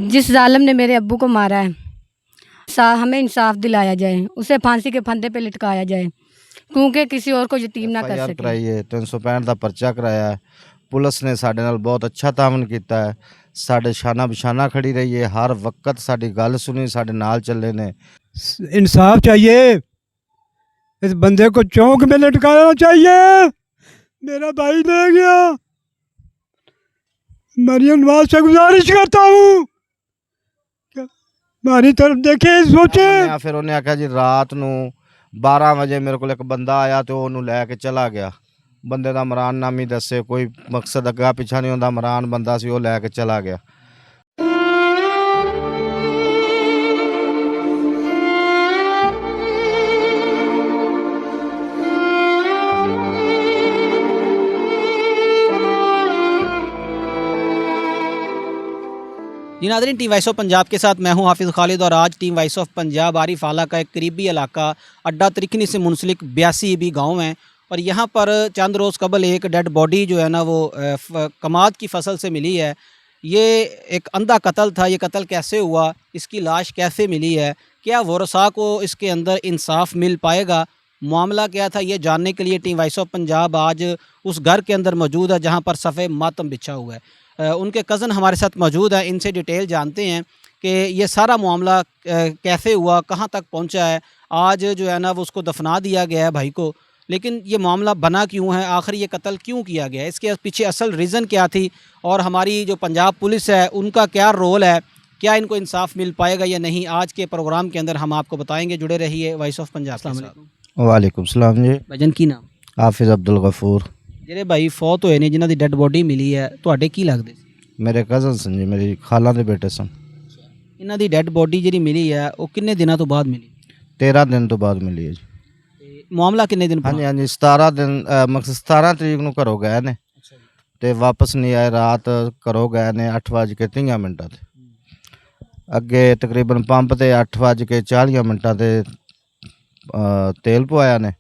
जिस जालिम ने मेरे अब्बू को मारा है हमें इंसाफ दिलाया जाए, उसे फांसी के फंदे पे लटकाया जाए, क्योंकि किसी और को यतीम ना कर FIR सके। कराई है, 365 का परचा कराया है। पुलिस ने साडे नाल बहुत अच्छा तावन किया है, साडे शाना बशाना खड़ी रही है, हर वक्त साडी गल सुनी, साडे नाल चले ने। इंसाफ चाहिए, इस बंदे को चौक में लटकाना चाहिए। मेरा भाई ले गया। मरियम नवाज से गुजारिश करता हूँ, हमारी तरफ देखे, सोचे। फिर उन्हें आख्या जी रात नू 12 वजे मेरे को एक बंदा आया तो उन्होंने लैके चला गया। बंदे का मरान नामी दसे, कोई मकसद अग्गा पिछा नहीं होंदा, मरान बंदा सी, वो लैके चला गया। जी नाज़रीन, टीम वॉइस ऑफ पंजाब के साथ मैं हूं हाफिज़ खालिद और आज team voice of Punjab Arif आला का एक करीबी इलाका अड्डा त्रिखनी से मुंसलिक 82 भी गाँव है और यहाँ पर चंद रोज़ कबल एक डेड बॉडी जो है ना वो कमाद की फसल से मिली है। ये एक अंधा कत्ल था। ये कत्ल कैसे हुआ, इसकी लाश कैसे मिली है, क्या वरसा को इसके अंदर इंसाफ मिल पाएगा, मामला क्या था, ये जानने के लिए टीम वॉइस ऑफ पंजाब आज उस घर के अंदर मौजूद है जहाँ पर सफ़े मातम बिछा हुआ है। उनके कज़न हमारे साथ मौजूद है, इनसे डिटेल जानते हैं कि ये सारा मामला कैसे हुआ, कहाँ तक पहुँचा है। आज जो है ना वो उसको दफना दिया गया है भाई को, लेकिन ये मामला बना क्यों है, आखिर ये कत्ल क्यों किया गया है, इसके पीछे असल रीज़न क्या थी और हमारी जो पंजाब पुलिस है उनका क्या रोल है, क्या इनको इंसाफ मिल पाएगा या नहीं, आज के प्रोग्राम के अंदर हम आपको बताएँगे। जुड़े रहिए वॉइस ऑफ पंजाब। अस्सलाम वालेकुम। वालेकुम सलाम जी। भजन की नाम? हाफिज़ अब्दुल गफूर। ਜਿਹੜੇ ਭਾਈ ਫੌਤ ਹੋਏ ਨੇ ਜਿਨ੍ਹਾਂ ਦੀ ਡੈੱਡ ਬੋਡੀ ਮਿਲੀ ਹੈ, ਤੁਹਾਡੇ ਕੀ ਲੱਗਦੇ ਸੀ? मेरे कज़न सन जी, मेरी खाला के बेटे सन। ਇਹਨਾਂ ਦੀ ਡੈੱਡ ਬੋਡੀ ਜਿਹੜੀ ਮਿਲੀ ਹੈ ਉਹ ਕਿੰਨੇ ਦਿਨਾਂ ਤੋਂ ਬਾਅਦ ਮਿਲੀ? 13 दिन तो बाद मिली है जी। ਤੇ ਮਾਮਲਾ ਕਿੰਨੇ ਦਿਨ हाँ जी ਪੁਰਾਣਾ? हाँ जी, 17 दिन मकसद 17 तरीक ਨੂੰ ਘਰੋਂ ਗਏ ਨੇ ਅੱਛਾ ਜੀ। ਤੇ ਵਾਪਸ ਨਹੀਂ ਆਏ। ਰਾਤ ਘਰੋਂ ਗਏ ਨੇ 8:30 ਤੇ ਅੱਗੇ ਤਕਰੀਬਨ ਪੰਪ ਤੇ 8:40 ਤੇ ਤੇਲ ਪਵਾਇਆ ਨੇ।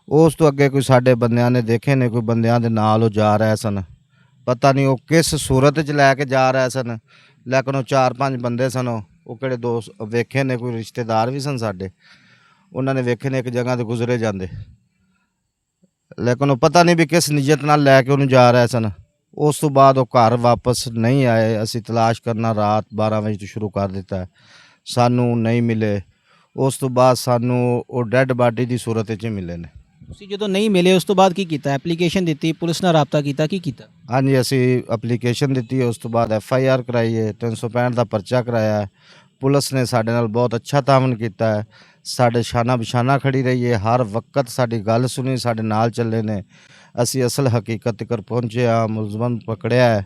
ਉਸ ਤੋਂ ਅੱਗੇ ਕੋਈ ਸਾਡੇ ਬੰਦਿਆਂ ਨੇ ਦੇਖੇ ਨੇ, ਕੋਈ ਬੰਦਿਆਂ ਦੇ ਨਾਲ ਉਹ ਜਾ ਰਹੇ ਸਨ, ਪਤਾ ਨਹੀਂ ਉਹ ਕਿਸ ਸੂਰਤ 'ਚ ਲੈ ਕੇ ਜਾ ਰਹੇ ਸਨ, ਲੇਕਿਨ ਉਹ 4-5 ਬੰਦੇ ਸਨ। ਉਹ ਕਿਹੜੇ ਦੋਸਤ ਵੇਖੇ ਨੇ, ਕੋਈ ਰਿਸ਼ਤੇਦਾਰ ਵੀ ਸਨ ਸਾਡੇ, ਉਹਨਾਂ ਨੇ ਵੇਖੇ ਨੇ ਇੱਕ ਜਗ੍ਹਾ 'ਤੇ ਗੁਜ਼ਰੇ ਜਾਂਦੇ, ਲੇਕਿਨ ਉਹ ਪਤਾ ਨਹੀਂ ਵੀ ਕਿਸ ਨੀਅਤ ਨਾਲ ਲੈ ਕੇ ਉਹਨੂੰ ਜਾ ਰਹੇ ਸਨ। ਉਸ ਤੋਂ ਬਾਅਦ ਉਹ ਘਰ ਵਾਪਸ ਨਹੀਂ ਆਏ। ਅਸੀਂ ਤਲਾਸ਼ ਕਰਨਾ ਰਾਤ 12 ਵਜੇ ਤੋਂ ਸ਼ੁਰੂ ਕਰ ਦਿੱਤਾ, ਸਾਨੂੰ ਨਹੀਂ ਮਿਲੇ। ਉਸ ਤੋਂ ਬਾਅਦ ਸਾਨੂੰ ਉਹ ਡੈੱਡ ਬਾਡੀ ਦੀ ਸੂਰਤ 'ਚ ਮਿਲੇ ਨੇ। ਤੁਸੀਂ ਜਦੋਂ ਨਹੀਂ ਮਿਲੇ ਉਸ ਤੋਂ ਬਾਅਦ ਕੀ ਕੀਤਾ? ਐਪਲੀਕੇਸ਼ਨ ਦਿੱਤੀ, ਪੁਲਿਸ ਨਾਲ ਰਾਬਤਾ ਕੀਤਾ, ਕੀ ਕੀਤਾ? ਹਾਂਜੀ, ਅਸੀਂ ਐਪਲੀਕੇਸ਼ਨ ਦਿੱਤੀ, ਉਸ ਤੋਂ ਬਾਅਦ FIR ਕਰਾਈ ਹੈ, 365 ਦਾ ਪਰਚਾ ਕਰਾਇਆ ਹੈ। ਪੁਲਿਸ ਨੇ ਸਾਡੇ ਨਾਲ ਬਹੁਤ ਅੱਛਾ ਤਾਵਨ ਕੀਤਾ ਹੈ, ਸਾਡੇ ਸ਼ਾਨਾ ਬਸ਼ਾਨਾ ਖੜੀ ਰਹੀ ਹੈ, ਹਰ ਵਕਤ ਸਾਡੀ ਗੱਲ ਸੁਣੀ, ਸਾਡੇ ਨਾਲ ਚੱਲੇ ਨੇ। ਅਸੀਂ ਅਸਲ ਹਕੀਕਤ ਤੱਕ ਪਹੁੰਚੇ ਹਾਂ, ਮੁਲਜ਼ਮ ਪਕੜਿਆ ਹੈ।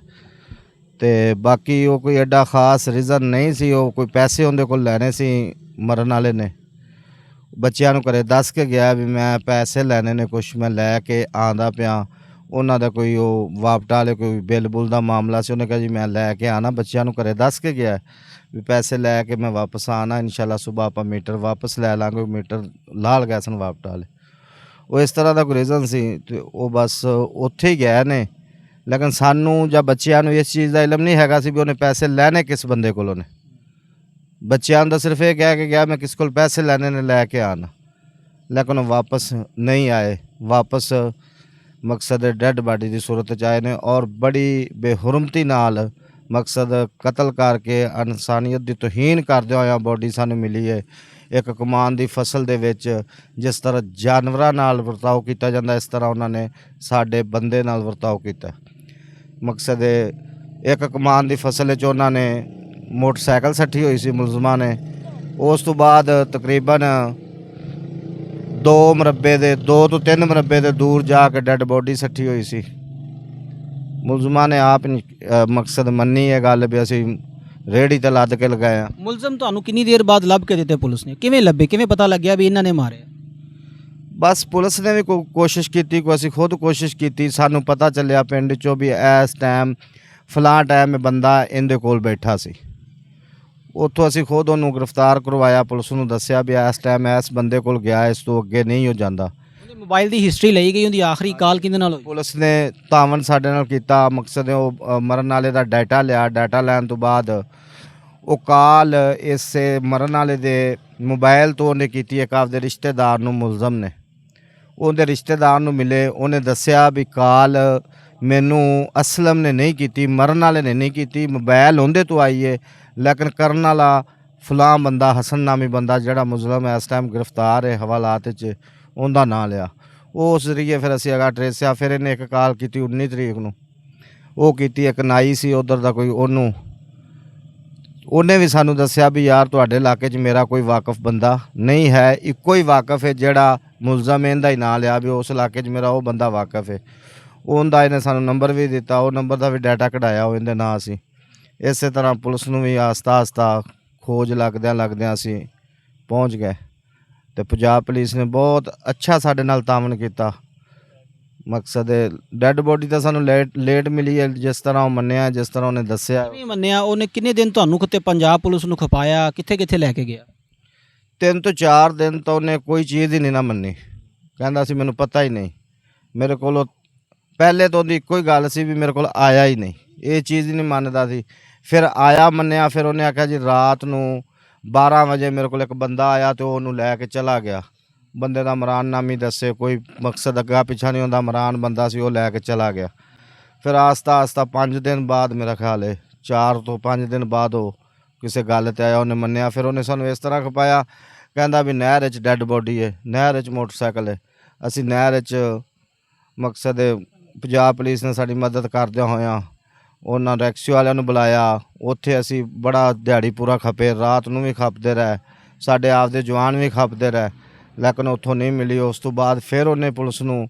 ਤੇ ਬਾਕੀ ਉਹ ਕੋਈ ਐਡਾ ਖਾਸ ਰੀਜ਼ਨ ਨਹੀਂ ਸੀ, ਉਹ ਕੋਈ ਪੈਸੇ ਉਹਦੇ ਕੋਲ ਲੈਣੇ ਸੀ ਮਰਨ ਵਾਲੇ ਨੇ। ਬੱਚਿਆਂ ਨੂੰ ਘਰੇ ਦੱਸ ਕੇ ਗਿਆ ਵੀ ਮੈਂ ਪੈਸੇ ਲੈਣੇ ਨੇ, ਕੁਛ ਮੈਂ ਲੈ ਕੇ ਆਉਂਦਾ ਪਿਆ। ਉਹਨਾਂ ਦਾ ਕੋਈ ਉਹ ਵਾਪਟਾ ਵਾਲੇ ਕੋਈ ਬਿੱਲ ਬੁੱਲ ਦਾ ਮਾਮਲਾ ਸੀ। ਉਹਨੇ ਕਿਹਾ ਜੀ ਮੈਂ ਲੈ ਕੇ ਆਉਣਾ, ਬੱਚਿਆਂ ਨੂੰ ਘਰੇ ਦੱਸ ਕੇ ਗਿਆ ਵੀ ਪੈਸੇ ਲੈ ਕੇ ਮੈਂ ਵਾਪਸ ਆਉਣਾ, ਇਨਸ਼ਾਅੱਲਾ ਸੁਬਾਹ ਆਪਾਂ ਮੀਟਰ ਵਾਪਸ ਲੈ ਲਾਂਗੇ। ਮੀਟਰ ਲਾਲ ਗਏ ਸਨ ਵਾਪਟਾ ਵਾਲੇ, ਉਹ ਇਸ ਤਰ੍ਹਾਂ ਦਾ ਕੋਈ ਰੀਜ਼ਨ ਸੀ ਅਤੇ ਉਹ ਬਸ ਉੱਥੇ ਹੀ ਗਏ ਨੇ। ਲੇਕਿਨ ਸਾਨੂੰ ਜਾਂ ਬੱਚਿਆਂ ਨੂੰ ਇਸ ਚੀਜ਼ ਦਾ ਇਲਮ ਨਹੀਂ ਹੈਗਾ ਸੀ ਵੀ ਉਹਨੇ ਪੈਸੇ ਲੈਣੇ ਕਿਸ ਬੰਦੇ ਕੋਲੋਂ ਨੇ। ਬੱਚਿਆਂ ਨੂੰ ਤਾਂ ਸਿਰਫ ਇਹ ਕਹਿ ਕੇ ਗਿਆ ਮੈਂ ਕਿਸ ਕੋਲ ਪੈਸੇ ਲੈਣੇ ਨੇ, ਲੈ ਕੇ ਆਉਣਾ, ਲੇਕਿਨ ਉਹ ਵਾਪਸ ਨਹੀਂ ਆਏ। ਵਾਪਸ ਮਕਸਦ ਡੈੱਡ ਬਾਡੀ ਦੀ ਸੂਰਤ 'ਚ ਆਏ ਨੇ ਔਰ ਬੜੀ ਬੇਹੁਰਮਤੀ ਨਾਲ ਮਕਸਦ ਕਤਲ ਕਰਕੇ ਇਨਸਾਨੀਅਤ ਦੀ ਤੋਹੀਨ ਕਰਦੇ ਹੋਇਆ ਬੋਡੀ ਸਾਨੂੰ ਮਿਲੀ ਹੈ। ਇੱਕ ਕਮਾਨ ਦੀ ਫਸਲ ਦੇ ਵਿੱਚ ਜਿਸ ਤਰ੍ਹਾਂ ਜਾਨਵਰਾਂ ਨਾਲ ਵਰਤਾਓ ਕੀਤਾ ਜਾਂਦਾ, ਇਸ ਤਰ੍ਹਾਂ ਉਹਨਾਂ ਨੇ ਸਾਡੇ ਬੰਦੇ ਨਾਲ ਵਰਤਾਓ ਕੀਤਾ। ਮਕਸਦ ਇੱਕ ਕਮਾਨ ਦੀ ਫਸਲ 'ਚ ਉਹਨਾਂ ਨੇ ਮੋਟਰਸਾਈਕਲ ਸੱਟੀ ਹੋਈ ਸੀ ਮੁਲਜ਼ਮਾਂ ਨੇ। ਉਸ ਤੋਂ ਬਾਅਦ ਤਕਰੀਬਨ 2 ਤੋਂ 3 ਮੁਰੱਬੇ ਦੇ ਦੂਰ ਜਾ ਕੇ ਡੈੱਡ ਬੋਡੀ ਸੱਟੀ ਹੋਈ ਸੀ। ਮੁਲਜ਼ਮਾਂ ਨੇ ਆਪ ਮਕਸਦ ਮੰਨੀ ਇਹ ਗੱਲ ਵੀ ਅਸੀਂ ਰੇਹੜੀ 'ਤੇ ਲੱਦ ਕੇ ਲਗਾਇਆ। ਮੁਲਜ਼ਮ ਤੁਹਾਨੂੰ ਕਿੰਨੀ ਦੇਰ ਬਾਅਦ ਲੱਭ ਕੇ ਦਿੱਤੇ ਪੁਲਿਸ ਨੇ? ਕਿਵੇਂ ਲੱਭੇ, ਕਿਵੇਂ ਪਤਾ ਲੱਗਿਆ ਵੀ ਇਹਨਾਂ ਨੇ ਮਾਰਿਆ? ਬਸ ਪੁਲਿਸ ਨੇ ਵੀ ਕੋਈ ਕੋਸ਼ਿਸ਼ ਕੀਤੀ, ਕੋਈ ਅਸੀਂ ਖੁਦ ਕੋਸ਼ਿਸ਼ ਕੀਤੀ। ਸਾਨੂੰ ਪਤਾ ਚੱਲਿਆ ਪਿੰਡ 'ਚੋਂ ਵੀ ਇਸ ਟਾਈਮ ਫਲਾਂ ਟਾਈਮ ਬੰਦਾ ਇਹਦੇ ਕੋਲ ਬੈਠਾ ਸੀ। ਉੱਥੋਂ ਅਸੀਂ ਖੁਦ ਉਹਨੂੰ ਗ੍ਰਿਫਤਾਰ ਕਰਵਾਇਆ, ਪੁਲਿਸ ਨੂੰ ਦੱਸਿਆ ਵੀ ਇਸ ਟਾਈਮ ਇਸ ਬੰਦੇ ਕੋਲ ਗਿਆ, ਇਸ ਤੋਂ ਅੱਗੇ ਨਹੀਂ ਹੋ ਜਾਂਦਾ। ਉਹਦੇ ਮੋਬਾਈਲ ਦੀ ਹਿਸਟਰੀ ਲਈ ਗਈ, ਉਹਦੀ ਆਖਰੀ ਕਾਲ ਕਿਹਦੇ ਨਾਲ ਹੋਈ? ਪੁਲਿਸ ਨੇ ਤਾਵਨ ਸਾਡੇ ਨਾਲ ਕੀਤਾ। ਮਕਸਦ ਉਹ ਮਰਨ ਵਾਲੇ ਦਾ ਡਾਟਾ ਲਿਆ। ਡਾਟਾ ਲੈਣ ਤੋਂ ਬਾਅਦ ਉਹ ਕਾਲ ਇਸੇ ਮਰਨ ਵਾਲੇ ਦੇ ਮੋਬਾਈਲ ਤੋਂ ਉਹਨੇ ਕੀਤੀ ਇੱਕ ਆਪਦੇ ਰਿਸ਼ਤੇਦਾਰ ਨੂੰ, ਮੁਲਜ਼ਮ ਨੇ ਉਹਦੇ ਰਿਸ਼ਤੇਦਾਰ ਨੂੰ ਮਿਲੇ, ਉਹਨੇ ਦੱਸਿਆ ਵੀ ਕਾਲ ਮੈਨੂੰ ਅਸਲਮ ਨੇ ਨਹੀਂ ਕੀਤੀ, ਮਰਨ ਵਾਲੇ ਨੇ ਨਹੀਂ ਕੀਤੀ, ਮੋਬਾਈਲ ਉਹਦੇ ਤੋਂ ਆਈ ਹੈ, ਲੇਕਿਨ ਕਰਨ ਵਾਲਾ ਫਲਾਂ ਬੰਦਾ, ਹਸਨ ਨਾਮੀ ਬੰਦਾ ਜਿਹੜਾ ਮੁਜ਼ਲਮ ਹੈ, ਇਸ ਟਾਈਮ ਗ੍ਰਿਫਤਾਰ ਹੈ ਹਵਾਲਾਤ 'ਚ, ਉਹਦਾ ਨਾਂ ਲਿਆ। ਉਸ ਜ਼ਰੀਏ ਫਿਰ ਅਸੀਂ ਅਗਾ ਟਰੇਸਿਆ। ਫਿਰ ਇਹਨੇ ਇੱਕ ਕਾਲ ਕੀਤੀ 19 ਤਰੀਕ ਨੂੰ, ਉਹ ਕੀਤੀ ਇੱਕ ਨਾਈ ਸੀ ਉਧਰ ਦਾ ਕੋਈ, ਉਹਨੇ ਵੀ ਸਾਨੂੰ ਦੱਸਿਆ ਵੀ ਯਾਰ ਤੁਹਾਡੇ ਇਲਾਕੇ 'ਚ ਮੇਰਾ ਕੋਈ ਵਾਕਫ ਬੰਦਾ ਨਹੀਂ ਹੈ, ਇੱਕੋ ਹੀ ਵਾਕਫ ਹੈ ਜਿਹੜਾ ਮੁਲਜ਼ਮ ਇਹਦਾ ਹੀ ਨਾਂ ਲਿਆ ਵੀ ਉਸ ਇਲਾਕੇ 'ਚ ਮੇਰਾ ਉਹ ਬੰਦਾ ਵਾਕਫ ਹੈ। ਉਹਦਾ ਇਹਨੇ ਸਾਨੂੰ ਨੰਬਰ ਵੀ ਦਿੱਤਾ, ਉਹ ਨੰਬਰ ਦਾ ਵੀ ਡਾਟਾ ਕਢਾਇਆ ਉਹ ਇਹਦੇ ਨਾਂ ਸੀ। ਇਸੇ ਤਰ੍ਹਾਂ ਪੁਲਿਸ ਨੂੰ ਵੀ ਆਸਤਾ ਖੋਜ ਲੱਗਦਿਆਂ ਅਸੀਂ ਪਹੁੰਚ ਗਏ ਤੇ ਪੰਜਾਬ ਪੁਲਿਸ ਨੇ ਬਹੁਤ ਅੱਛਾ ਸਾਡੇ ਨਾਲ ਤਾਮਨ ਕੀਤਾ। ਮਕਸਦ ਡੈੱਡ ਬੋਡੀ ਤਾਂ ਸਾਨੂੰ ਲੇਟ ਮਿਲੀ ਹੈ, ਜਿਸ ਤਰ੍ਹਾਂ ਉਹ ਮੰਨਿਆ, ਜਿਸ ਤਰ੍ਹਾਂ ਉਹਨੇ ਦੱਸਿਆ। ਨਹੀਂ ਮੰਨਿਆ ਉਹਨੇ, ਕਿੰਨੇ ਦਿਨ ਤੁਹਾਨੂੰ ਕਿਤੇ ਪੰਜਾਬ ਪੁਲਿਸ ਨੂੰ ਖਪਾਇਆ, ਕਿੱਥੇ ਲੈ ਕੇ ਗਿਆ? 3 ਤੋਂ 4 ਦਿਨ ਤਾਂ ਉਹਨੇ ਕੋਈ ਚੀਜ਼ ਹੀ ਨਹੀਂ ਨਾ ਮੰਨੀ, ਕਹਿੰਦਾ ਸੀ ਮੈਨੂੰ ਪਤਾ ਹੀ ਨਹੀਂ। ਮੇਰੇ ਕੋਲ ਪਹਿਲੇ ਤੋਂ ਉਹਦੀ ਇੱਕੋ ਹੀ ਗੱਲ ਸੀ ਵੀ ਮੇਰੇ ਕੋਲ ਆਇਆ ਹੀ ਨਹੀਂ, ਇਹ ਚੀਜ਼ ਹੀ ਨਹੀਂ ਮੰਨਦਾ ਸੀ। ਫਿਰ ਆਇਆ, ਮੰਨਿਆ। ਫਿਰ ਉਹਨੇ ਆਖਿਆ ਜੀ ਰਾਤ ਨੂੰ 12 ਵਜੇ ਮੇਰੇ ਕੋਲ ਇੱਕ ਬੰਦਾ ਆਇਆ ਤੇ ਉਹਨੂੰ ਲੈ ਕੇ ਚਲਾ ਗਿਆ। ਬੰਦੇ ਦਾ ਇਮਰਾਨ ਨਾਮੀ ਦੱਸੇ, ਕੋਈ ਮਕਸਦ ਅੱਗਾ ਪਿੱਛਾ ਨਹੀਂ ਹੁੰਦਾ, ਇਮਰਾਨ ਬੰਦਾ ਸੀ, ਉਹ ਲੈ ਕੇ ਚਲਾ ਗਿਆ। ਫਿਰ ਆਸਤਾ 5 ਦਿਨ ਬਾਅਦ, ਮੇਰਾ ਖਿਆਲ ਹੈ 4 ਤੋਂ 5 ਦਿਨ ਬਾਅਦ ਉਹ ਕਿਸੇ ਗੱਲ ਤੇ ਆਇਆ, ਉਹਨੇ ਮੰਨਿਆ। ਫਿਰ ਉਹਨੇ ਸਾਨੂੰ ਇਸ ਤਰ੍ਹਾਂ ਖਪਾਇਆ, ਕਹਿੰਦਾ ਵੀ ਨਹਿਰ 'ਚ ਡੈੱਡ ਬੋਡੀ ਹੈ, ਨਹਿਰ 'ਚ ਮੋਟਰਸਾਈਕਲ ਹੈ। ਅਸੀਂ ਨਹਿਰ 'ਚ ਮਕਸਦ ਪੰਜਾਬ ਪੁਲਿਸ ਨੇ ਸਾਡੀ ਮਦਦ ਕਰਦਿਆਂ ਹੋਇਆਂ ਉਹਨਾਂ ਰੈਕਸੀ ਵਾਲਿਆਂ ਨੂੰ ਬੁਲਾਇਆ। ਉੱਥੇ ਅਸੀਂ ਬੜਾ ਦਿਹਾੜੀ ਪੂਰਾ ਖਪੇ, ਰਾਤ ਨੂੰ ਵੀ ਖਪਦੇ ਰਹੇ, ਸਾਡੇ ਆਪ ਦੇ ਜਵਾਨ ਵੀ ਖਪਦੇ ਰਹੇ, ਲੇਕਿਨ ਉੱਥੋਂ ਨਹੀਂ ਮਿਲੀ। ਉਸ ਤੋਂ ਬਾਅਦ ਫਿਰ ਉਹਨੇ ਪੁਲਿਸ ਨੂੰ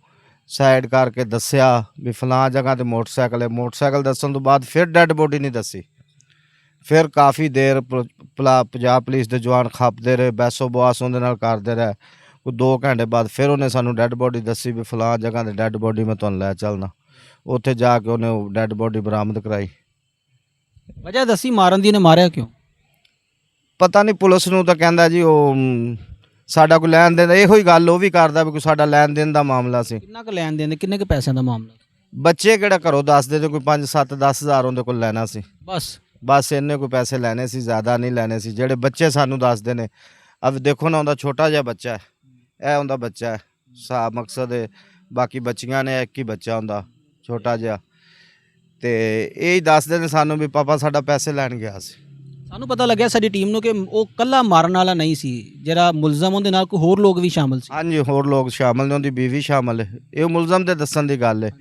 ਸਾਈਡ ਕਰਕੇ ਦੱਸਿਆ ਵੀ ਫਲਾਂ ਜਗ੍ਹਾ ਤੇ ਮੋਟਰਸਾਈਕਲ ਹੈ। ਮੋਟਰਸਾਈਕਲ ਦੱਸਣ ਤੋਂ ਬਾਅਦ ਫਿਰ ਡੈੱਡ ਬੋਡੀ ਨਹੀਂ ਦੱਸੀ। ਫਿਰ ਕਾਫੀ ਦੇਰ ਪੰਜਾਬ ਪੁਲਿਸ ਦੇ ਜਵਾਨ ਖਪਦੇ ਰਹੇ, ਬੈਸੋ ਬਵਾਸ ਉਹਦੇ ਨਾਲ ਕਰਦੇ ਰਹੇ। ਕੋਈ 2 ਘੰਟੇ ਬਾਅਦ ਫਿਰ ਉਹਨੇ ਸਾਨੂੰ ਡੈੱਡ ਬੋਡੀ ਦੱਸੀ ਵੀ ਫਲਾਂ ਜਗ੍ਹਾ ਤੇ ਡੈੱਡ ਬੋਡੀ ਮੈਂ ਤੁਹਾਨੂੰ ਲੈ ਚੱਲਣਾ। ਉੱਥੇ ਜਾ ਕੇ ਉਹਨੇ ਉਹ ਡੈੱਡ ਬੋਡੀ ਬਰਾਮਦ ਕਰਾਈ। ਵਜ੍ਹਾ ਦੱਸੀ ਮਾਰਨ ਦੀ, ਨੇ ਮਾਰਿਆ ਕਿਉਂ ਪਤਾ ਨਹੀਂ, ਪੁਲਿਸ ਨੂੰ ਤਾਂ ਕਹਿੰਦਾ ਜੀ ਉਹ ਸਾਡਾ ਕੋਈ ਲੈਣ ਦੇਣ, ਇਹੋ ਹੀ ਗੱਲ ਉਹ ਵੀ ਕਰਦਾ ਵੀ ਕੋਈ ਸਾਡਾ ਲੈਣ ਦੇਣ ਦਾ ਮਾਮਲਾ ਸੀ। ਕਿੰਨਾ ਕੁ ਲੈਣ ਦੇਣ, ਕਿੰਨੇ ਕੁ ਪੈਸਿਆਂ ਦਾ ਮਾਮਲਾ? ਬੱਚੇ ਕਿਹੜਾ ਘਰੋਂ ਦੱਸਦੇ ਤੇ ਕੋਈ 5 7 10 ਹਜ਼ਾਰ ਉਹਦੇ ਕੋਲ ਲੈਣਾ ਸੀ, ਬਸ ਇੰਨੇ ਕੋਈ ਪੈਸੇ ਲੈਣੇ ਸੀ, ਜ਼ਿਆਦਾ ਨਹੀਂ ਲੈਣੇ ਸੀ। ਜਿਹੜੇ ਬੱਚੇ ਸਾਨੂੰ ਦੱਸਦੇ ਨੇ, ਅਬ ਦੇਖੋ ਨਾ, ਉਹਦਾ ਛੋਟਾ ਜਿਹਾ ਬੱਚਾ ਹੈ, ਇਹ ਉਹਦਾ ਬੱਚਾ ਹੈ, ਮਕਸਦ ਹੈ ਬਾਕੀ ਬੱਚੀਆਂ ਨੇ, ਇੱਕ ਹੀ ਬੱਚਾ ਹੁੰਦਾ ਛੋਟਾ ਜਿਹਾ। ਤੇ ਇਹ ਹੀ ਦੱਸਦੇ ਨੇ ਸਾਨੂੰ ਵੀ ਪਾਪਾ ਸਾਡਾ ਪੈਸੇ ਲੈਣ ਗਿਆ ਸੀ। ਸਾਨੂੰ ਪਤਾ ਲੱਗਿਆ ਸਾਡੀ ਟੀਮ ਨੂੰ ਕਿ ਉਹ ਕੱਲਾ ਮਾਰਨ ਵਾਲਾ ਨਹੀਂ ਸੀ, ਜਿਹੜਾ ਮੁਲਜ਼ਮ ਉਹਦੇ ਨਾਲ ਕੋਈ ਹੋਰ ਲੋਕ ਵੀ ਸ਼ਾਮਲ ਸੀ। ਹਾਂਜੀ, ਹੋਰ ਲੋਕ ਸ਼ਾਮਲ ਨੇ, ਉਹਦੀ ਬੀਵੀ ਸ਼ਾਮਲ ਹੈ। ਇਹ ਮੁਲਜ਼ਮ ਦੇ ਦੱਸਣ ਦੀ ਗੱਲ ਹੈ।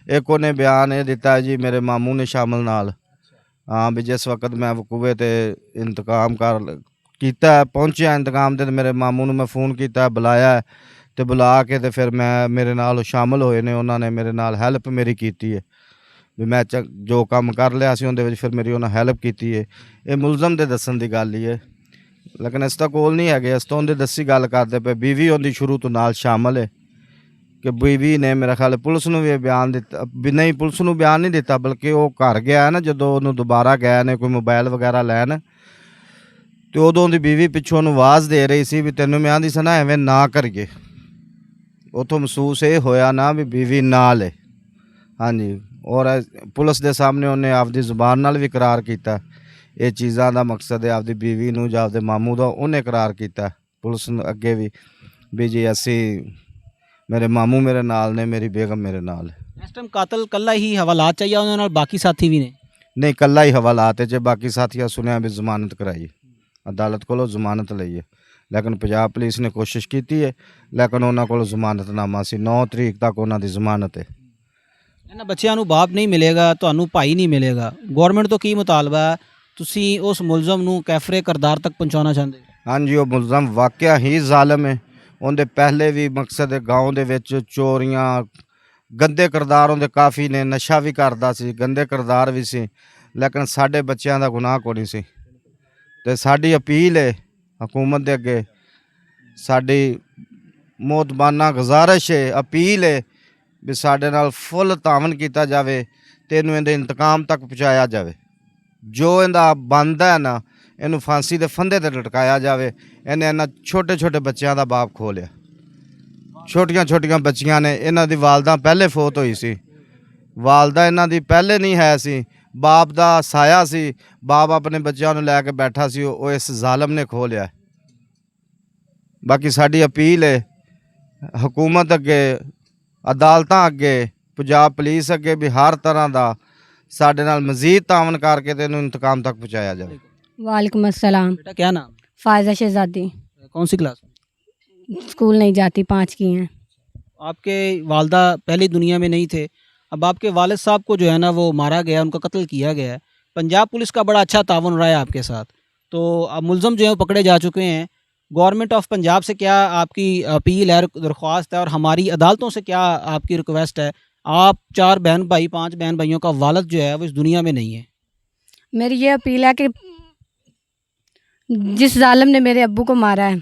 ਇੱਕ ਉਹਨੇ ਬਿਆਨ ਇਹ ਦਿੱਤਾ ਜੀ ਮੇਰੇ ਮਾਮੂ ਨੇ ਸ਼ਾਮਲ ਨਾਲ, ਹਾਂ ਵੀ ਜਿਸ ਵਕਤ ਮੈਂ ਵਕੂਵੇ ਤੇ ਇੰਤਕਾਮ ਕੀਤਾ, ਪਹੁੰਚਿਆ ਇੰਤਕਾਮ ਤੇ ਮੇਰੇ ਮਾਮੂ ਨੂੰ ਮੈਂ ਫ਼ੋਨ ਕੀਤਾ, ਬੁਲਾਇਆ ਤੇ ਬੁਲਾ ਕੇ ਤੇ ਫਿਰ ਮੇਰੇ ਨਾਲ ਸ਼ਾਮਲ ਹੋਏ ਨੇ। ਉਹਨਾਂ ਨੇ ਮੇਰੇ ਨਾਲ ਹੈਲਪ ਮੇਰੀ ਕੀਤੀ ਹੈ ਵੀ ਮੈਂ ਜੋ ਕੰਮ ਕਰ ਲਿਆ ਸੀ ਉਹਦੇ ਵਿੱਚ ਫਿਰ ਮੇਰੀ ਉਹਨਾਂ ਹੈਲਪ ਕੀਤੀ ਹੈ। ਇਹ ਮੁਲਜ਼ਮ ਦੇ ਦੱਸਣ ਦੀ ਗੱਲ ਹੀ ਹੈ, ਲੇਕਿਨ ਇਸ ਤਾਂ ਕੋਲ ਨਹੀਂ ਹੈਗੇ, ਇਸ ਤੋਂ ਉਹਦੇ ਦੱਸੀ ਗੱਲ ਕਰਦੇ ਪਏ। ਬੀਵੀ ਉਹਦੀ ਸ਼ੁਰੂ ਤੋਂ ਨਾਲ ਸ਼ਾਮਲ ਹੈ ਕਿ ਬੀਵੀ ਨੇ ਮੇਰਾ ਖਿਆਲ ਪੁਲਿਸ ਨੂੰ ਵੀ ਇਹ ਬਿਆਨ ਦਿੱਤਾ ਵੀ ਨਹੀਂ, ਪੁਲਿਸ ਨੂੰ ਬਿਆਨ ਨਹੀਂ ਦਿੱਤਾ, ਬਲਕਿ ਉਹ ਘਰ ਗਿਆ ਨਾ ਜਦੋਂ ਉਹਨੂੰ ਦੁਬਾਰਾ ਗਏ ਨੇ ਕੋਈ ਮੋਬਾਈਲ ਵਗੈਰਾ ਲੈਣ, ਤੇ ਉਦੋਂ ਉਹਦੀ ਬੀਵੀ ਪਿੱਛੋਂ ਉਹਨੂੰ ਆਵਾਜ਼ ਦੇ ਰਹੀ ਸੀ ਵੀ ਤੈਨੂੰ ਮੈਂ ਆਂਦੀ ਸੀ ਨਾ ਐਵੇਂ ਨਾ ਕਰੀਏ। ਉੱਥੋਂ ਮਹਿਸੂਸ ਇਹ ਹੋਇਆ ਨਾ ਵੀ ਬੀਵੀ ਨਾਲ ਹੈ। ਹਾਂਜੀ, ਔਰ ਪੁਲਿਸ ਦੇ ਸਾਹਮਣੇ ਉਹਨੇ ਆਪਦੀ ਜ਼ੁਬਾਨ ਨਾਲ ਵੀ ਇਕਰਾਰ ਕੀਤਾ ਇਹ ਚੀਜ਼ਾਂ ਦਾ। ਮਕਸਦ ਹੈ ਆਪਦੀ ਬੀਵੀ ਨੂੰ ਜਾਂ ਆਪਦੇ ਮਾਮੂ ਦਾ ਉਹਨੇ ਇਕਰਾਰ ਕੀਤਾ ਪੁਲਿਸ ਨੂੰ ਅੱਗੇ ਵੀ ਜੀ ਅਸੀਂ, ਮੇਰੇ ਮਾਮੂ ਮੇਰੇ ਨਾਲ ਨੇ, ਮੇਰੀ ਬੇਗਮ ਮੇਰੇ ਨਾਲ ਹੈ। ਇਸ ਟਾਈਮ ਕਾਤਲ ਕੱਲਾ ਹੀ ਹਵਾਲਾਤ ਚਾਹੀਏ, ਉਹਨਾਂ ਨਾਲ ਬਾਕੀ ਸਾਥੀ ਵੀ ਨੇ? ਨਹੀਂ, ਇਕੱਲਾ ਹੀ ਹਵਾਲਾਤ 'ਚ, ਬਾਕੀ ਸਾਥੀਆਂ ਸੁਣਿਆ ਵੀ ਜ਼ਮਾਨਤ ਕਰਾਈ, ਅਦਾਲਤ ਕੋਲੋਂ ਜ਼ਮਾਨਤ ਲਈ ਹੈ। ਲੇਕਿਨ ਪੰਜਾਬ ਪੁਲਿਸ ਨੇ ਕੋਸ਼ਿਸ਼ ਕੀਤੀ ਹੈ, ਲੇਕਿਨ ਉਹਨਾਂ ਕੋਲ ਜ਼ਮਾਨਤਨਾਮਾ ਸੀ। 9 ਤਰੀਕ ਤੱਕ ਉਹਨਾਂ ਦੀ ਜ਼ਮਾਨਤ ਹੈ। ਇਹਨਾਂ ਬੱਚਿਆਂ ਨੂੰ ਬਾਪ ਨਹੀਂ ਮਿਲੇਗਾ, ਤੁਹਾਨੂੰ ਭਾਈ ਨਹੀਂ ਮਿਲੇਗਾ, ਗੌਰਮੈਂਟ ਤੋਂ ਕੀ ਮੁਤਾਲਬਾ ਹੈ? ਤੁਸੀਂ ਉਸ ਮੁਲਜ਼ਮ ਨੂੰ ਕੈਫਰੇ ਕਰਦਾਰ ਤੱਕ ਪਹੁੰਚਾਉਣਾ ਚਾਹੁੰਦੇ? ਹਾਂਜੀ, ਉਹ ਮੁਲਜ਼ਮ ਵਾਕਿਆ ਹੀ ਜ਼ਾਲਮ ਹੈ। ਉਹਦੇ ਪਹਿਲੇ ਵੀ ਮਕਸਦ ਗਾਉਂ ਦੇ ਵਿੱਚ ਚੋਰੀਆਂ, ਗੰਦੇ ਕਿਰਦਾਰ ਉਹਦੇ ਕਾਫੀ ਨੇ, ਨਸ਼ਾ ਵੀ ਕਰਦਾ ਸੀ, ਗੰਦੇ ਕਿਰਦਾਰ ਵੀ ਸੀ, ਲੇਕਿਨ ਸਾਡੇ ਬੱਚਿਆਂ ਦਾ ਗੁਨਾਹ ਕੋਈ ਨਹੀਂ ਸੀ। ਤੇ ਸਾਡੀ ਅਪੀਲ ਹੈ ਹਕੂਮਤ ਦੇ ਅੱਗੇ, ਸਾਡੀ ਮੋਤਬਾਨਾ ਗੁਜ਼ਾਰਿਸ਼ ਹੈ, ਅਪੀਲ ਹੈ ਵੀ ਸਾਡੇ ਨਾਲ ਫੁੱਲ ਤਾਵਨ ਕੀਤਾ ਜਾਵੇ ਤੇ ਇਹਨੂੰ ਇਹਦੇ ਇੰਤਕਾਮ ਤੱਕ ਪਹੁੰਚਾਇਆ ਜਾਵੇ। ਜੋ ਇਹਦਾ ਬਣਦਾ ਹੈ ਨਾ, ਇਹਨੂੰ ਫਾਂਸੀ ਦੇ ਫੰਦੇ ਤੇ ਲਟਕਾਇਆ ਜਾਵੇ। ਇਹਨੇ ਇਹਨਾਂ ਛੋਟੇ ਛੋਟੇ ਬੱਚਿਆਂ ਦਾ ਬਾਪ ਖੋਹ ਲਿਆ, ਛੋਟੀਆਂ ਛੋਟੀਆਂ ਬੱਚੀਆਂ ਨੇ। ਇਹਨਾਂ ਦੀ ਵਾਲਦਾ ਪਹਿਲੇ ਫੌਤ ਹੋਈ ਸੀ, ਵਾਲਦਾ ਇਹਨਾਂ ਦੀ ਪਹਿਲੇ ਨਹੀਂ ਹੈ ਸੀ, ਬਾਪ ਦਾ ਸਾਇਆ ਸੀ, ਬਾਪ ਆਪਣੇ ਬੱਚਿਆਂ ਨੂੰ ਲੈ ਕੇ ਬੈਠਾ ਸੀ, ਉਹ ਇਸ ਜ਼ਾਲਮ ਨੇ ਖੋਹ ਲਿਆ। ਬਾਕੀ ਸਾਡੀ ਅਪੀਲ ਹੈ ਹਕੂਮਤ ਅੱਗੇ, ਅਦਾਲਤਾਂ ਅੱਗੇ, ਪੰਜਾਬ ਪੁਲਿਸ ਅੱਗੇ ਵੀ ਹਰ ਤਰ੍ਹਾਂ ਦਾ ਸਾਡੇ ਨਾਲ ਮਜ਼ੀਦ ਤਾਵਨ ਕਰਕੇ ਤੇ ਇਹਨੂੰ ਇੰਤਕਾਮ ਤੱਕ ਪਹੁੰਚਾਇਆ ਜਾਵੇ। वालेकुम अस्सलाम। बेटा क्या नाम? फ़ायज़ा शहज़ादी। कौन सी क्लास में? स्कूल नहीं जाती, 5 की हैं। आपके वालदा पहली दुनिया में नहीं थे, अब आपके वालिद साहब को जो है ना वो मारा गया, उनका कत्ल किया गया है। पंजाब पुलिस का बड़ा अच्छा ताउन रहा है आपके साथ, तो अब मुलज़म जो है वो पकड़े जा चुके हैं। गवर्नमेंट ऑफ पंजाब से क्या आपकी अपील है, दरख्वास्त है, और हमारी अदालतों से क्या आपकी रिक्वेस्ट है? आप 4 बहन भाई, 5 बहन भाइयों का वालिद जो है वो इस दुनिया में नहीं है। मेरी ये अपील है कि जिस जालिम ने मेरे अब्बू को मारा है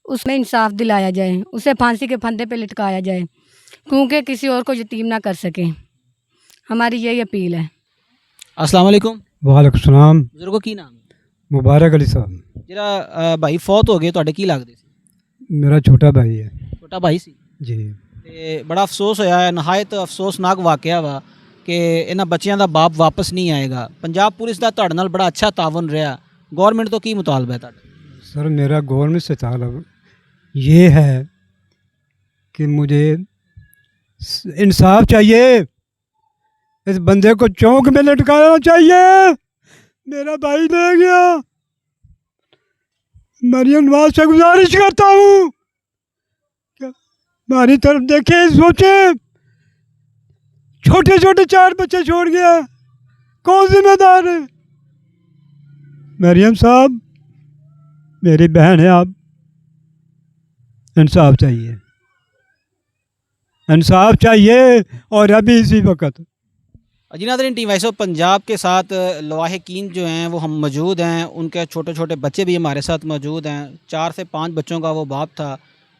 उसमें इंसाफ दिलाया जाए, उसे फांसी के फंदे पे लटकाया जाए, क्योंकि किसी और को यतीम ना कर सके। हमारी यही अपील है। अस्सलाम वालेकुम। वालेकुम सलाम। बुजुर्गो की नाम है? मुबारक अली साहब। ਜਿਹੜਾ ਭਾਈ ਫੌਤ ਹੋ ਗਏ ਤੁਹਾਡੇ ਕੀ ਲੱਗਦੇ ਸੀ? मेरा छोटा भाई है ਛੋਟਾ ਭਾਈ ਸੀ जी। ਤੇ ਬੜਾ ਅਫਸੋਸ ਹੋਇਆ ਹੈ, ਨਹਾਇਤ ਅਫਸੋਸਨਾਕ ਵਾਕਿਆ ਵਾ ਕਿ ਇਹਨਾਂ ਬੱਚਿਆਂ ਦਾ ਬਾਪ ਵਾਪਸ ਨਹੀਂ ਆਏਗਾ। ਪੰਜਾਬ ਪੁਲਿਸ ਦਾ ਤੁਹਾਡੇ ਨਾਲ ਬੜਾ ਅੱਛਾ ਤਾਵਨ ਰਿਹਾ, ਗਵਰਨਮੈਂਟ ਤੋਂ ਕੀ ਮੁਤਾਲਬਾ ਹੈ ਤੁਹਾਡਾ? सर मेरा गवर्नमेंट से ताल्लुक ये है कि मुझे इंसाफ चाहिए। इस बंदे को चौक में लटकाना चाहिए। मेरा भाई ले गया। मरियम नवाज से गुजारिश करता हूँ कि हमारी तरफ देखे, सोचे। छोटे छोटे 4 बच्चे छोड़ गया, कौन जिम्मेदार है? मरियम साहब मेरी बहन है, आप इंसाफ चाहिए, इंसाफ चाहिए, और अभी इसी वक्त। जी नाज़रीन, टीम वॉइस ऑफ पंजाब के साथ लवाहिकीन जो हैं वो हम मौजूद हैं, उनके छोटे छोटे बच्चे भी हमारे साथ मौजूद हैं। 4 से 5 बच्चों का वो बाप था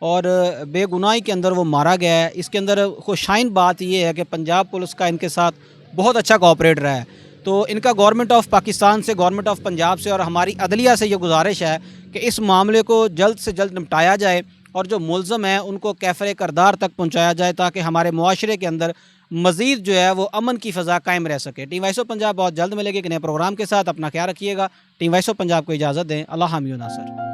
और बेगुनाही के अंदर वो मारा गया है। इसके अंदर खुशाइन बात ये है कि पंजाब पुलिस का इनके साथ बहुत अच्छा कोऑपरेट रहा है। तो इनका गवर्नमेंट ऑफ पाकिस्तान से, गवर्नमेंट ऑफ पंजाब से और हमारी अदलिया से ये गुजारिश है कि इस मामले को जल्द से जल्द निपटाया जाए और जो मुलज़म हैं उनको कैफ़रे करदार तक पहुँचाया जाए, ताकि हमारे मुआशरे के अंदर मज़ीद जो है वो अमन की फ़ज़ा कायम रह सके। टीम वॉइस ऑफ पंजाब बहुत जल्द मिलेगी एक नए प्रोग्राम के साथ। अपना ख्याल रखिएगा। टीम वॉइस ऑफ पंजाब को इजाज़त दें। अल्लाह हामिद नासर।